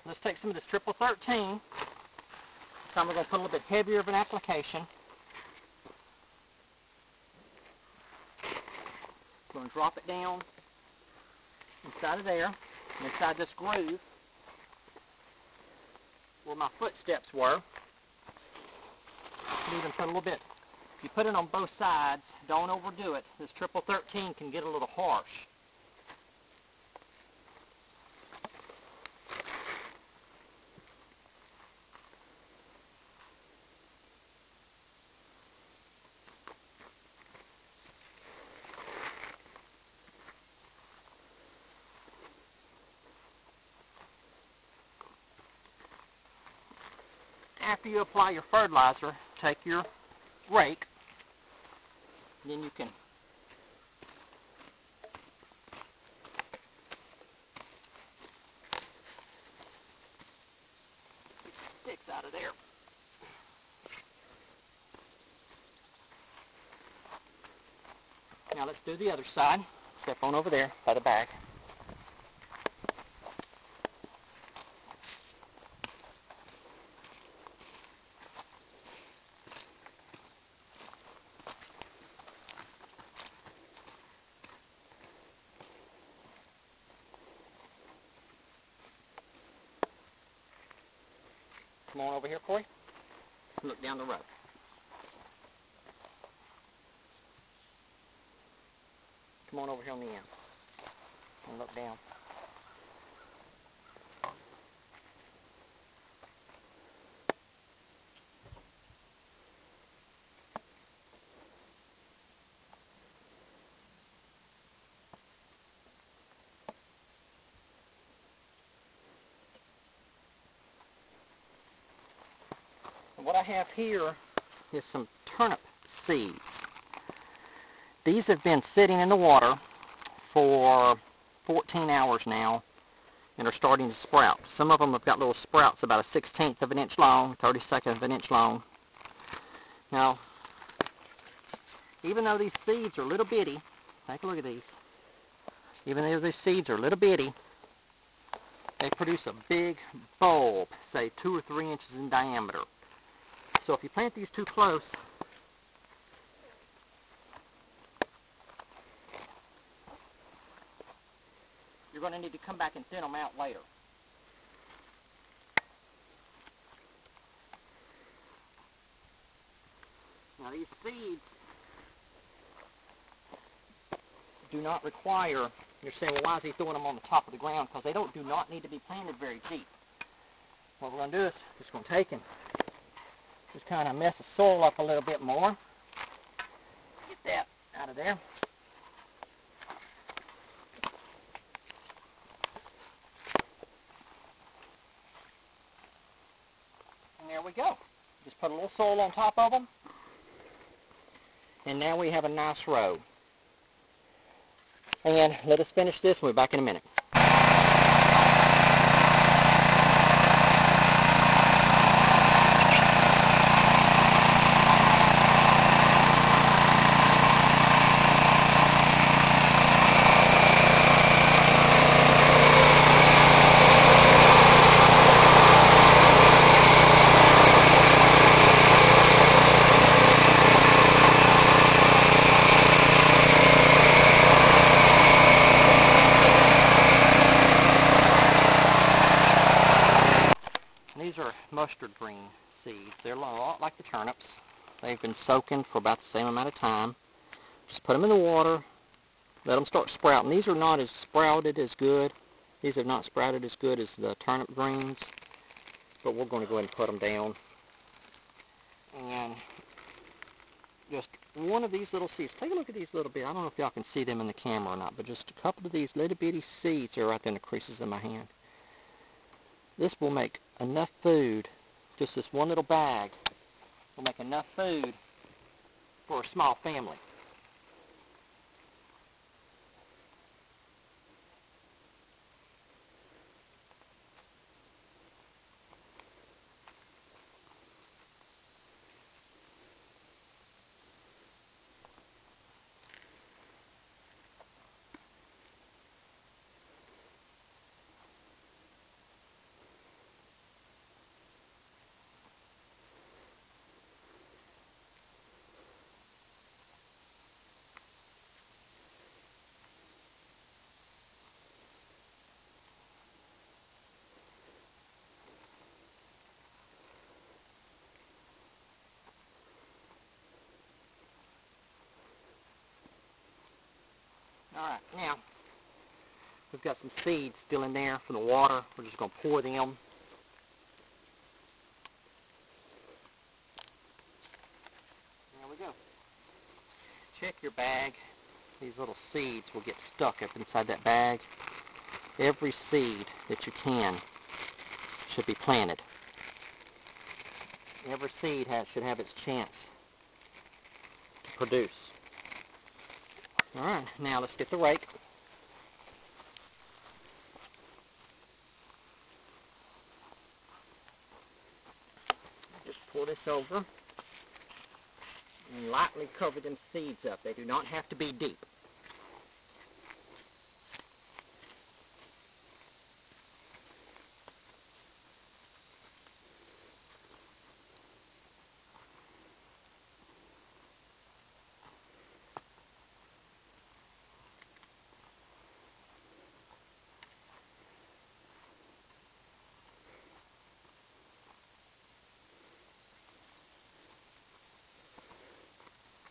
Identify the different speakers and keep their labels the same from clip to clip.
Speaker 1: let's take some of this triple 13. So we're going to put a little bit heavier of an application. Going to drop it down inside of there, inside this groove where my footsteps were. You can even put a little bit. If you put it on both sides, don't overdo it. This triple 13 can get a little harsh. After you apply your fertilizer, take your rake, and then you can get the sticks out of there. Now let's do the other side. Step on over there by the bag. Come on over here, Corey. Look down the road. Come on over here on the end. And look down. What I have here is some turnip seeds. These have been sitting in the water for 14 hours now and are starting to sprout. Some of them have got little sprouts about a 1/16 of an inch long, 32nd of an inch long. Now, even though these seeds are little bitty, take a look at these. Even though these seeds are little bitty, they produce a big bulb, say 2 or 3 inches in diameter. So if you plant these too close, you're going to need to come back and thin them out later. Now these seeds do not require, you're saying, well, why is he throwing them on the top of the ground? Because they do not need to be planted very deep. What we're going to do is just going to take and just kind of mess the soil up a little bit more. Get that out of there. And there we go. Just put a little soil on top of them. And now we have a nice row. And let us finish this. We'll be back in a minute. These are mustard green seeds. They're a lot like the turnips. They've been soaking for about the same amount of time. Just put them in the water, let them start sprouting. These are not as sprouted as good. These have not sprouted as good as the turnip greens, but we're going to go ahead and put them down. And just one of these little seeds. Take a look at these little bit. I don't know if y'all can see them in the camera or not, but just a couple of these little bitty seeds are right there in the creases of my hand. This will make enough food, just this one little bag will make enough food for a small family. Alright, now, we've got some seeds still in there from the water. We're just going to pour them. There we go. Check your bag. These little seeds will get stuck up inside that bag. Every seed that you can should be planted. Every seed should have its chance to produce. Alright, now let's get the rake. Just pour this over and lightly cover them seeds up. They do not have to be deep.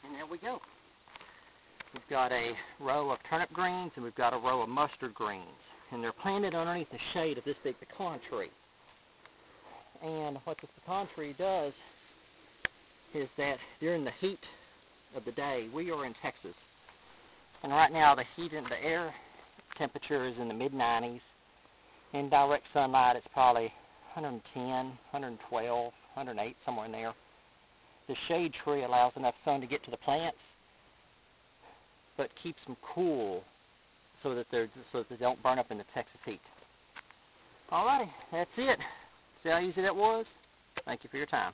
Speaker 1: And there we go. We've got a row of turnip greens and we've got a row of mustard greens. And they're planted underneath the shade of this big pecan tree. And what this pecan tree does is that during the heat of the day, we are in Texas. And right now the air temperature is in the mid-90s. In direct sunlight it's probably 110, 112, 108, somewhere in there. The shade tree allows enough sun to get to the plants, but keeps them cool so that they don't burn up in the Texas heat. Alrighty, that's it. See how easy that was? Thank you for your time.